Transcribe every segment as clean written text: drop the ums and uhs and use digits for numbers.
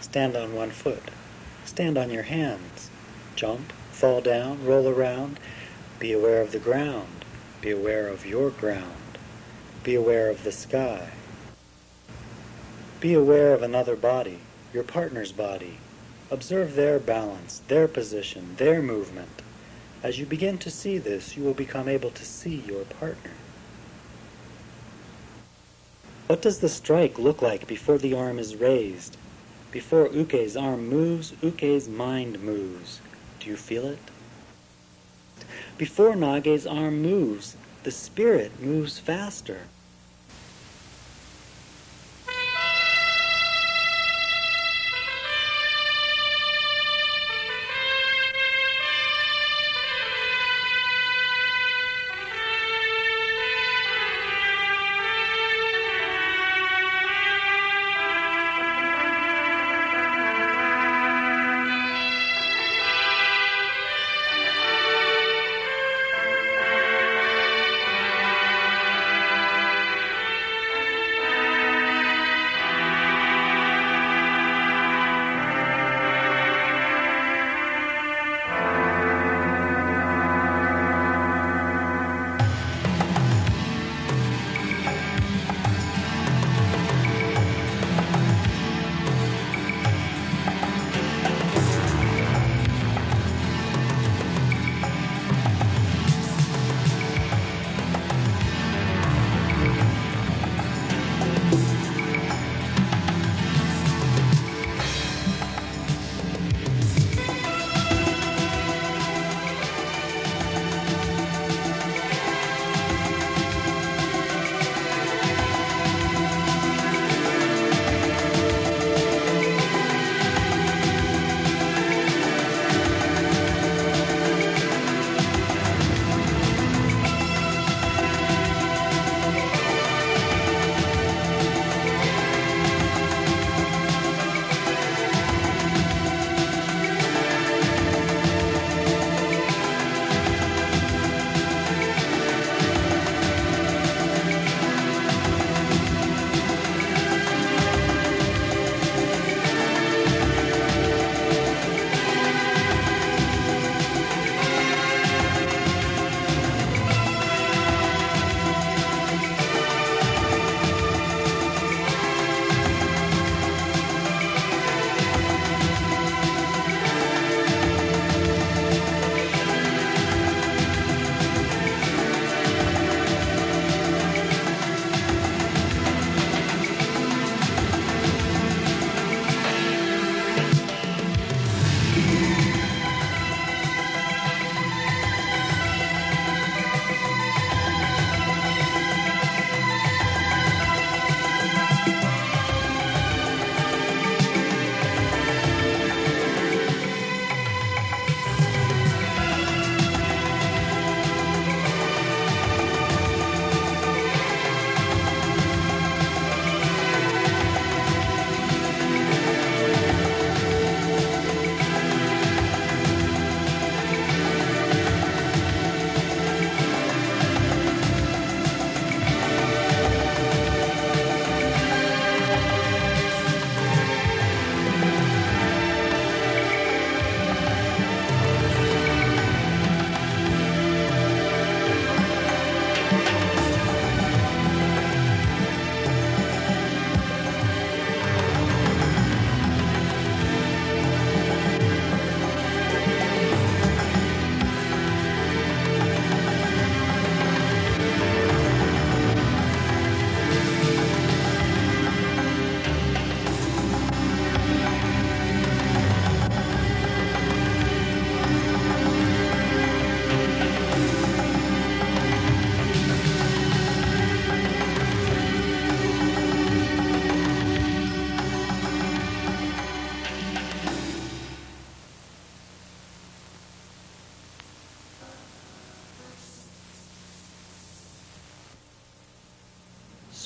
Stand on one foot. Stand on your hands. Jump, fall down, roll around. Be aware of the ground. Be aware of your ground. Be aware of the sky. Be aware of another body, your partner's body. Observe their balance, their position, their movement. As you begin to see this, you will become able to see your partner. What does the strike look like before the arm is raised? Before Uke's arm moves, Uke's mind moves. Do you feel it? Before Nage's arm moves, the spirit moves faster.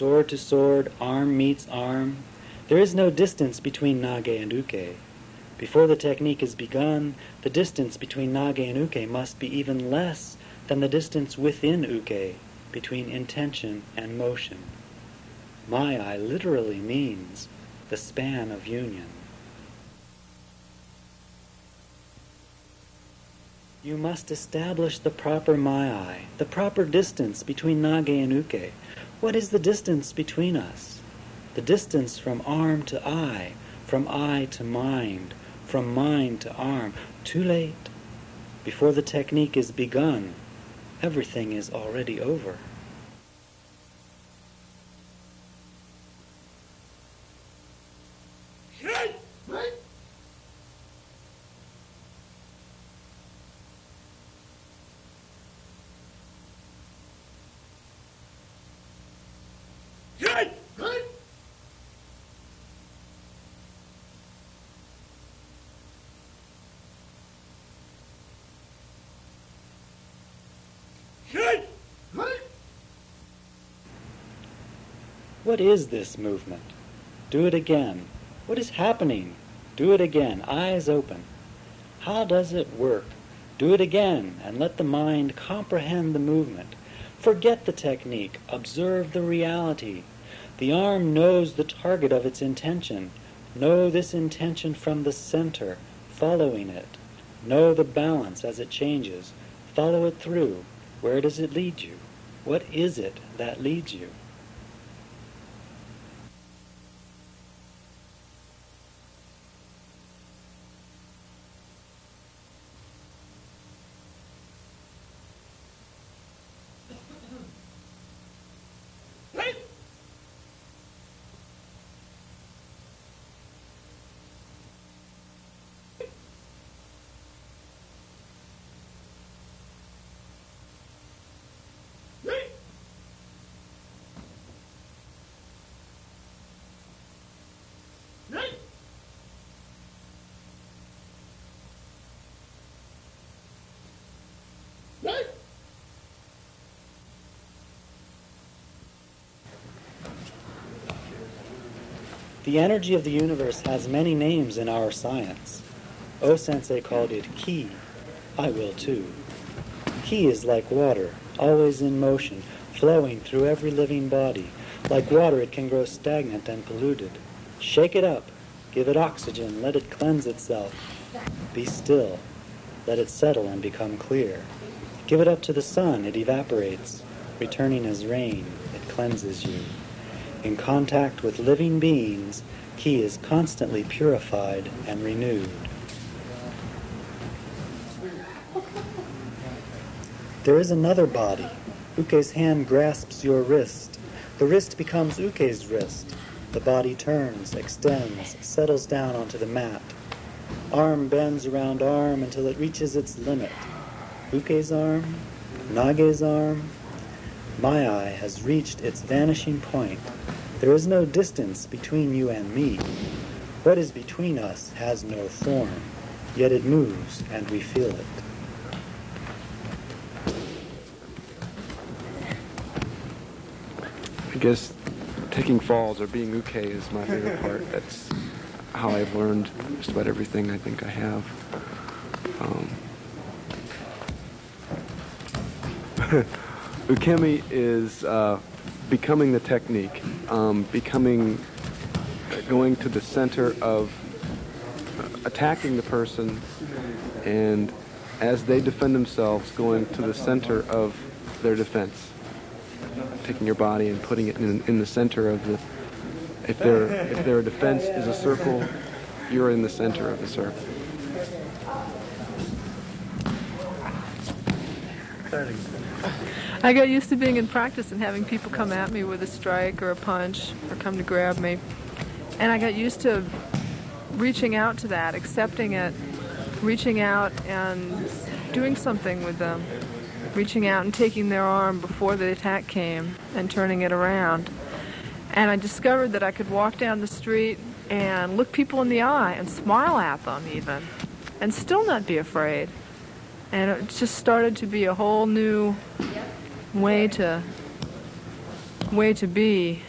Sword to sword, arm meets arm. There is no distance between Nage and Uke. Before the technique is begun, the distance between Nage and Uke must be even less than the distance within Uke, between intention and motion. Mai literally means the span of union. You must establish the proper Mai, the proper distance between Nage and Uke. What is the distance between us? The distance from arm to eye, from eye to mind, from mind to arm. Too late. Before the technique is begun, everything is already over. What is this movement? Do it again. What is happening? Do it again. Eyes open. How does it work? Do it again and let the mind comprehend the movement. Forget the technique. Observe the reality. The arm knows the target of its intention. Know this intention from the center, following it. Know the balance as it changes. Follow it through. Where does it lead you? What is it that leads you? The energy of the universe has many names in our science. O-sensei called it ki. I will too. Ki is like water, always in motion, flowing through every living body. Like water, it can grow stagnant and polluted. Shake it up. Give it oxygen. Let it cleanse itself. Be still. Let it settle and become clear. Give it up to the sun. It evaporates. Returning as rain, it cleanses you. In contact with living beings, ki is constantly purified and renewed. There is another body. Uke's hand grasps your wrist. The wrist becomes Uke's wrist. The body turns, extends, settles down onto the mat. Arm bends around arm until it reaches its limit. Uke's arm, Nage's arm. My eye has reached its vanishing point. There is no distance between you and me. What is between us has no form, yet it moves and we feel it. I guess taking falls or being uke is my favorite part. That's how I've learned just about everything I think I have. Ukemi is becoming the technique, going to the center of attacking the person, and as they defend themselves, going to the center of their defense. Taking your body and putting it in the center of the. If their defense is a circle, you're in the center of the circle. I got used to being in practice and having people come at me with a strike or a punch or come to grab me. And I got used to reaching out to that, accepting it, reaching out and doing something with them. Reaching out and taking their arm before the attack came and turning it around. And I discovered that I could walk down the street and look people in the eye and smile at them even, and still not be afraid. And it just started to be a whole new way to be.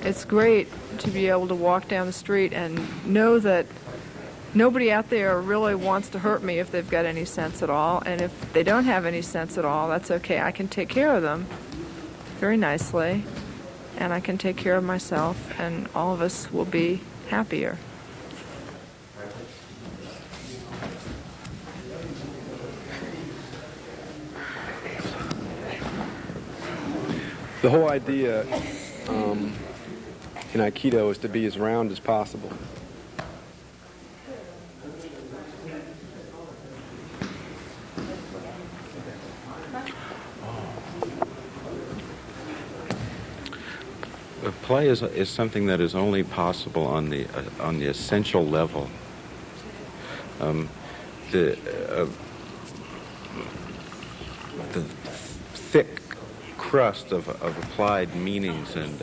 It's great to be able to walk down the street and know that nobody out there really wants to hurt me if they've got any sense at all. And if they don't have any sense at all, that's okay. I can take care of them very nicely, and I can take care of myself, and all of us will be happier. The whole idea in Aikido is to be as round as possible. Play is something that is only possible on the essential level. The thick crust of applied meanings and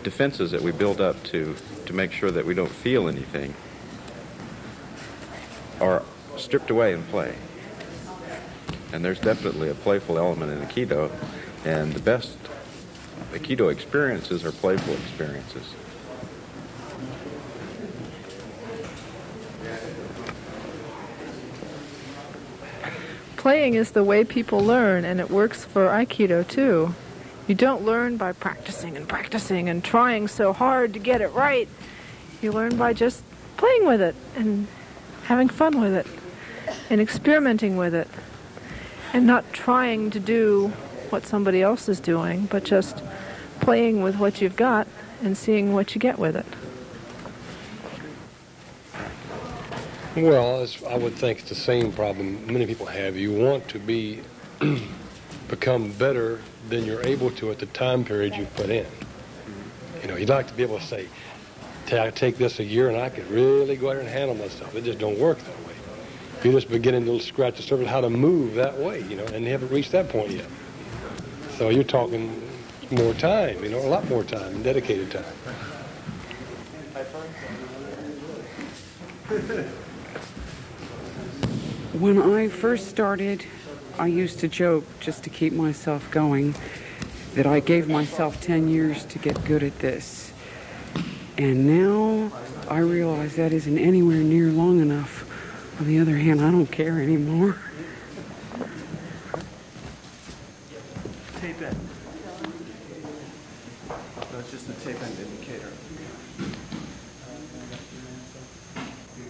defenses that we build up to make sure that we don't feel anything are stripped away in play. And there's definitely a playful element in Aikido, and the best Aikido experiences are playful experiences. Playing is the way people learn, and it works for Aikido too. You don't learn by practicing and practicing and trying so hard to get it right. You learn by just playing with it and having fun with it and experimenting with it and not trying to do what somebody else is doing, but just playing with what you've got and seeing what you get with it. Well, I would think it's the same problem many people have. You want to become better than you're able to at the time period you've put in. You know, you'd like to be able to say, I take this a year and I could really go out and handle myself. It just don't work that way. You're just beginning to scratch the surface how to move that way, you know, and you haven't reached that point yet. So you're talking more time, you know, a lot more time, dedicated time. When I first started, I used to joke, just to keep myself going, that I gave myself 10 years to get good at this. And now I realize that isn't anywhere near long enough. On the other hand, I don't care anymore. Tape end. That's just the tape end indicator.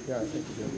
Yeah, I think you do.